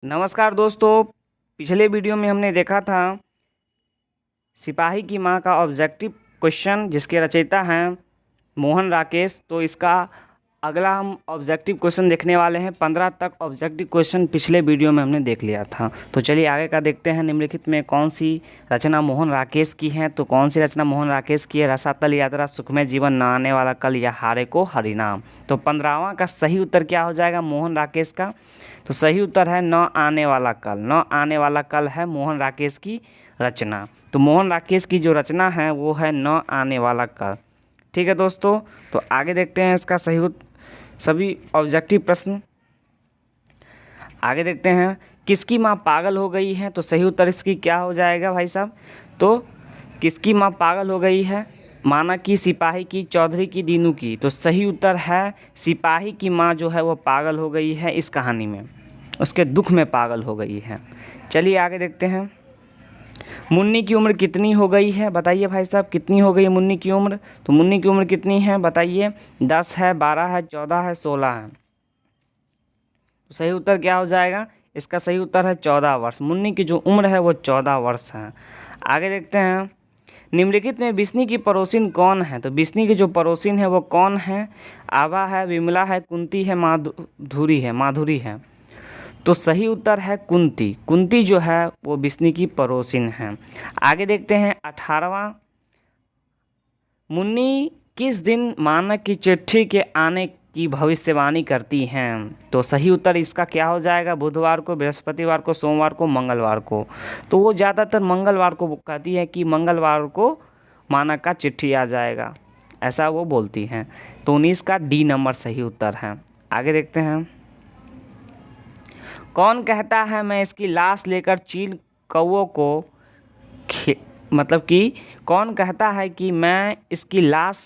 नमस्कार दोस्तों। पिछले वीडियो में हमने देखा था सिपाही की मां का ऑब्जेक्टिव क्वेश्चन जिसके रचयिता हैं मोहन राकेश। तो इसका अगला हम ऑब्जेक्टिव क्वेश्चन देखने वाले हैं। 15 तक ऑब्जेक्टिव क्वेश्चन पिछले वीडियो में हमने देख लिया था। तो चलिए आगे का देखते हैं। निम्नलिखित में कौन सी रचना मोहन राकेश की है? तो कौन सी रचना मोहन राकेश की है? रसातल यात्रा, सुखमय जीवन, न आने वाला कल या हारे को हरिनाम। तो 15वां का सही उत्तर क्या हो जाएगा मोहन राकेश का? तो सही उत्तर है न आने वाला कल। न आने वाला कल है मोहन राकेश की रचना। तो मोहन राकेश की जो रचना है वो है न आने वाला कल। ठीक है दोस्तों, तो आगे देखते हैं इसका सभी ऑब्जेक्टिव प्रश्न आगे देखते हैं। किसकी माँ पागल हो गई है? तो सही उत्तर इसकी क्या हो जाएगा भाई साहब? तो किसकी माँ पागल हो गई है? माना कि सिपाही की, चौधरी की, दीनू की। तो सही उत्तर है सिपाही की माँ जो है वो पागल हो गई है इस कहानी में, उसके दुख में पागल हो गई है। चलिए आगे देखते हैं। मुन्नी की उम्र कितनी हो गई है? बताइए भाई साहब, कितनी हो गई है मुन्नी की उम्र? तो मुन्नी की उम्र कितनी है बताइए? 10 है, 12 है, 14 है, 16 है। तो सही उत्तर क्या हो जाएगा? इसका सही उत्तर है 14 वर्ष। मुन्नी की जो उम्र है वो 14 वर्ष है। आगे देखते हैं। निम्नलिखित में बिस्नी की पड़ोसिन कौन है? तो बिस्नी की जो पड़ोसिन है वो कौन है? आभा है, विमला है, कुंती है, माधुरी है। तो सही उत्तर है कुंती। कुंती जो है वो बिस्नी की पड़ोसिन है। आगे देखते हैं 18वां। मुन्नी किस दिन मानक की चिट्ठी के आने की भविष्यवाणी करती हैं? तो सही उत्तर इसका क्या हो जाएगा? बुधवार को, बृहस्पतिवार को, सोमवार को, मंगलवार को। तो वो ज़्यादातर मंगलवार को कहती है कि मंगलवार को मानक का चिट्ठी आ जाएगा, ऐसा वो बोलती हैं। तो 19 का डी नंबर सही उत्तर है। आगे देखते हैं। कौन कहता है मैं इसकी लाश लेकर चील कौवों को मतलब कि कौन कहता है कि मैं इसकी लाश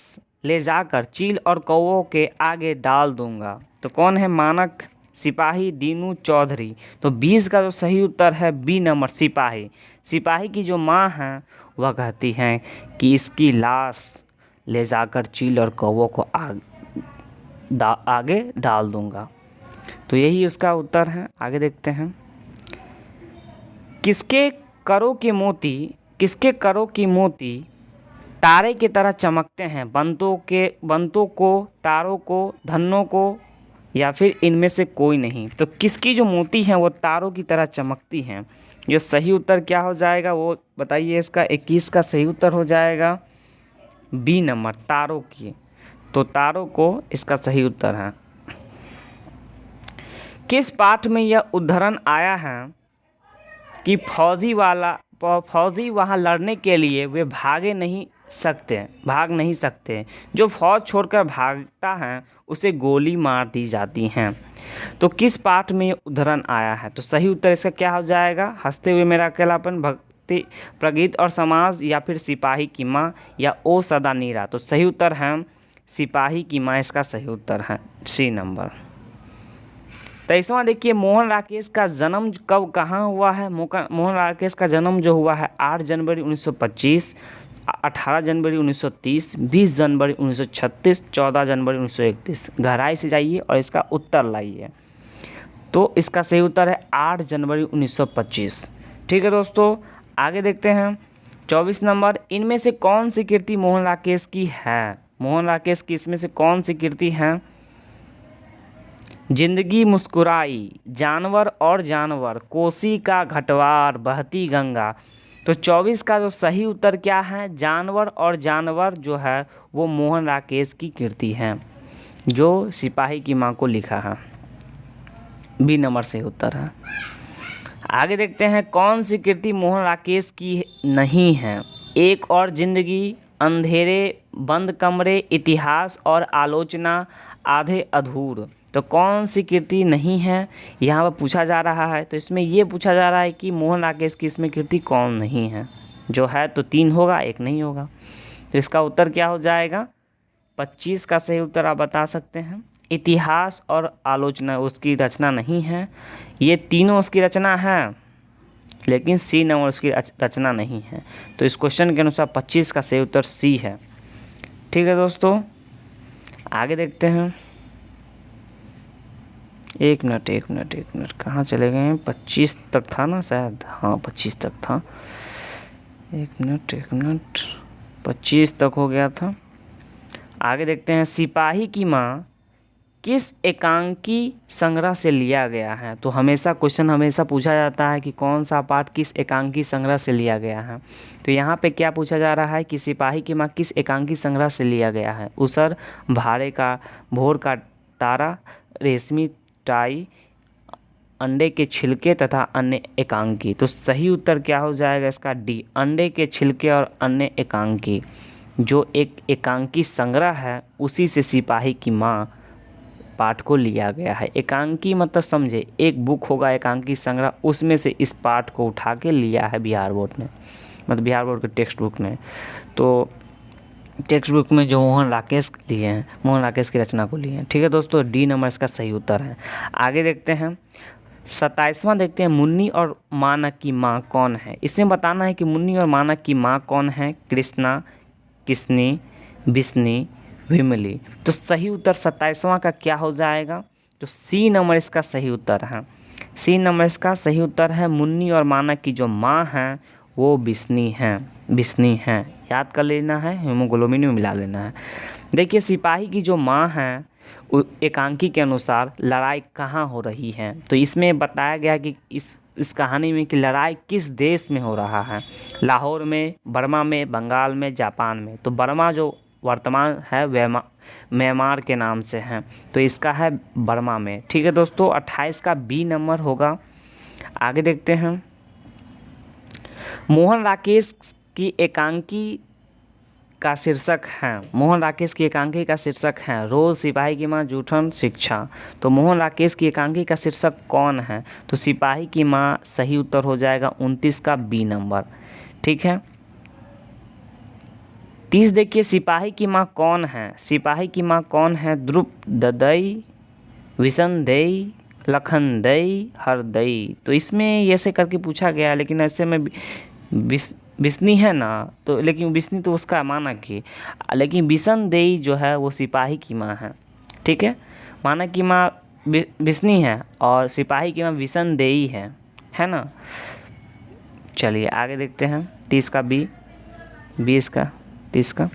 ले जाकर चील और कौवों के आगे डाल दूंगा? तो कौन है? मानक, सिपाही, दीनू, चौधरी। तो 20 का जो सही उत्तर है बी नंबर सिपाही। सिपाही की जो माँ हैं वह कहती हैं कि इसकी लाश ले जाकर चील और कौवों को आगे डाल दूंगा। तो यही उसका उत्तर है। आगे देखते हैं। किसके करों के मोती किसके करों की मोती तारे की तरह चमकते हैं? बंतों को, तारों को, धन्नों को, या फिर इनमें से कोई नहीं। तो किसकी जो मोती हैं वो तारों की तरह चमकती हैं? जो सही उत्तर क्या हो जाएगा वो बताइए। इसका 21 का सही उत्तर हो जाएगा बी नंबर, तारों की। तो तारों को इसका सही उत्तर है। किस पाठ में यह उद्धरण आया है कि फौजी वहाँ लड़ने के लिए वे भाग नहीं सकते। जो फौज छोड़कर भागता है उसे गोली मार दी जाती हैं। तो किस पाठ में ये उद्धरण आया है? तो सही उत्तर इसका क्या हो जाएगा? हंसते हुए मेरा अकेलापन, भक्ति, प्रगीत और समाज, या फिर सिपाही की माँ, या ओ सदा नीरा। तो सही उत्तर है सिपाही की माँ, इसका सही उत्तर है सी नंबर। 23वां देखिए। मोहन राकेश का जन्म कब कहाँ हुआ है? मोहन राकेश का जन्म जो हुआ है 8 जनवरी 1925, 18 जनवरी 1930, 20 जनवरी 1936, 14 जनवरी 1931। गहराई से जाइए और इसका उत्तर लाइए। तो इसका सही उत्तर है 8 जनवरी 1925। ठीक है दोस्तों, आगे देखते हैं। 24 नंबर। इनमें से कौन सी कृति मोहन राकेश की है? मोहन राकेश की इसमें से कौन सी कृति है? जिंदगी मुस्कुराई, जानवर और जानवर, कोसी का घटवार, बहती गंगा। तो 24 का जो सही उत्तर क्या है? जानवर और जानवर जो है वो मोहन राकेश की कृति है, जो सिपाही की माँ को लिखा है। बी नंबर सही उत्तर है। आगे देखते हैं। कौन सी कृति मोहन राकेश की नहीं है? एक और जिंदगी, अंधेरे, बंद कमरे, इतिहास और आलोचना, आधे अधूर। तो कौन सी कृति नहीं है यहाँ पर पूछा जा रहा है? तो इसमें ये पूछा जा रहा है कि मोहन राकेश की इसमें कृति कौन नहीं है? जो है तो 3 होगा, 1 नहीं होगा। तो इसका उत्तर क्या हो जाएगा? 25 का सही उत्तर आप बता सकते हैं। इतिहास और आलोचना उसकी रचना नहीं है। ये तीनों उसकी रचना है, लेकिन सी नंबर उसकी रचना नहीं है। तो इस क्वेश्चन के अनुसार 25 का सही उत्तर सी है। ठीक है दोस्तों, आगे देखते हैं। एक मिनट कहाँ चले गए हैं? 25 तक था ना शायद, हाँ 25 तक था। एक मिनट 25 तक हो गया था। आगे देखते हैं, सिपाही की माँ किस एकांकी संग्रह से लिया गया है? तो क्वेश्चन हमेशा पूछा जाता है कि कौन सा पाठ किस एकांकी संग्रह से लिया गया है। तो यहाँ पे क्या पूछा जा रहा है कि सिपाही की माँ किस एकांकी संग्रह से लिया गया है? उसर, भारे का, भोर का तारा, रेशमी टाई, अंडे के छिलके तथा अन्य एकांकी। तो सही उत्तर क्या हो जाएगा इसका? डी, अंडे के छिलके और अन्य एकांकी। जो एक एकांकी संग्रह है उसी से सिपाही की माँ पाठ को लिया गया है। एकांकी मतलब समझे, एक बुक होगा एकांकी संग्रह, उसमें से इस पाठ को उठा के लिया है बिहार बोर्ड ने, मतलब बिहार बोर्ड के टेक्स्ट बुक में। तो टेक्स्ट बुक में जो मोहन राकेश लिए हैं, मोहन राकेश की रचना को लिए हैं। ठीक है दोस्तों, डी नंबर इसका सही उत्तर है। आगे देखते हैं, 27वां देखते हैं, मुन्नी और मानक की माँ कौन है? इसमें बताना है कि मुन्नी और मानक की माँ कौन है। कृष्णा, किसनी, बिस्नी, विमली। तो सही उत्तर 27वां का क्या हो जाएगा? तो सी नंबर इसका सही उत्तर है। सी नंबर इसका सही उत्तर है। मुन्नी और मानक की जो माँ हैं वो बिस्नी हैं। याद कर लेना है, हीमोग्लोबिन में मिला लेना है। देखिए, सिपाही की जो माँ हैं एकांकी के अनुसार लड़ाई कहाँ हो रही है? तो इसमें बताया गया कि इस कहानी में कि लड़ाई किस देश में हो रहा है। लाहौर में, बर्मा में, बंगाल में, जापान में। तो बर्मा जो वर्तमान है म्यांमार के नाम से है, तो इसका है बर्मा में। ठीक है दोस्तों, 28 का बी नंबर होगा। आगे देखते हैं, मोहन राकेश की एकांकी का शीर्षक है। मोहन राकेश की एकांकी का शीर्षक है रोज, सिपाही की माँ, जूठन, शिक्षा। तो मोहन राकेश की एकांकी का शीर्षक कौन है? तो सिपाही की माँ सही उत्तर हो जाएगा 29 का बी नंबर। ठीक है, 30 देखिए, सिपाही की माँ कौन है? सिपाही की माँ कौन है? द्रुपदई, विसनदेई, लखनदेई, हरदई। तो इसमें ऐसे करके पूछा गया, लेकिन ऐसे में बिस्नी है ना, तो लेकिन बिस्नी तो उसका मानक ही, लेकिन बिसनदेई जो है वो सिपाही की माँ है। ठीक है, मानक की माँ बिस्नी है और सिपाही की माँ बिसनदेई है ना। चलिए आगे देखते हैं, 30 का बी, 20 का, 30 का,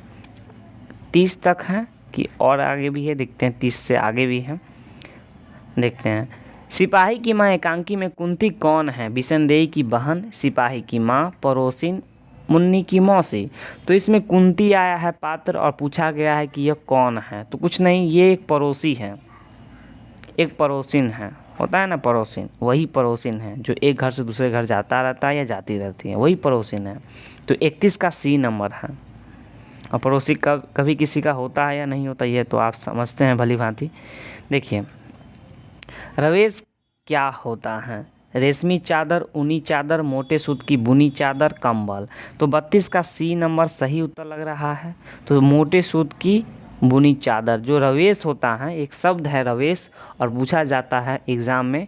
30 तक है कि और आगे भी है? देखते हैं, 30 से आगे भी है, देखते हैं। सिपाही की माँ एकांकी में कुंती कौन है? बिसनदेई की बहन, सिपाही की माँ, पड़ोसिन, मुन्नी की मौसी। तो इसमें कुंती आया है पात्र और पूछा गया है कि यह कौन है? तो कुछ नहीं, ये एक पड़ोसी है, एक पड़ोसिन है, होता है ना पड़ोसिन, वही पड़ोसिन है जो एक घर से दूसरे घर जाता रहता है या जाती रहती है, वही पड़ोसिन है। तो 31 का सी नंबर है। और पड़ोसी कभी किसी का होता है या नहीं होता, ये तो आप समझते हैं भली भांति। देखिए, रवेश क्या होता है? रेशमी चादर, ऊनी चादर, मोटे सूत की बुनी चादर, कंबल। तो 32 का सी नंबर सही उत्तर लग रहा है। तो मोटे सूत की बुनी चादर, जो रवेश होता है, एक शब्द है रवेश, और पूछा जाता है एग्ज़ाम में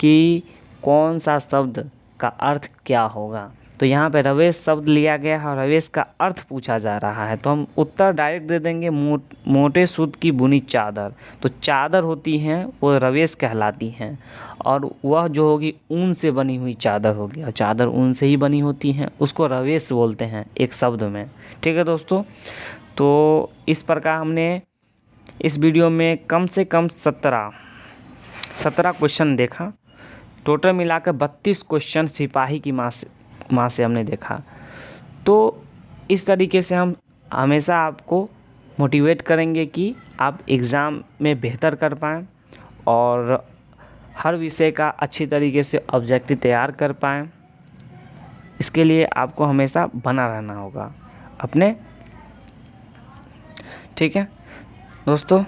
कि कौन सा शब्द का अर्थ क्या होगा। तो यहाँ पे रवेश शब्द लिया गया है और रवेश का अर्थ पूछा जा रहा है, तो हम उत्तर डायरेक्ट दे देंगे मोटे सूत की बुनी चादर। तो चादर होती हैं वो रवेश कहलाती हैं, और वह जो होगी ऊन से बनी हुई चादर होगी, और चादर ऊन से ही बनी होती हैं, उसको रवेश बोलते हैं एक शब्द में। ठीक है दोस्तों, तो इस प्रकार हमने इस वीडियो में कम से कम 17 क्वेश्चन देखा। टोटल मिलाकर 32 क्वेश्चन सिपाही की माँ से हमने देखा। तो इस तरीके से हम हमेशा आपको मोटिवेट करेंगे कि आप एग्ज़ाम में बेहतर कर पाएँ और हर विषय का अच्छी तरीके से ऑब्जेक्टिव तैयार कर पाएँ। इसके लिए आपको हमेशा बना रहना होगा अपने। ठीक है दोस्तों।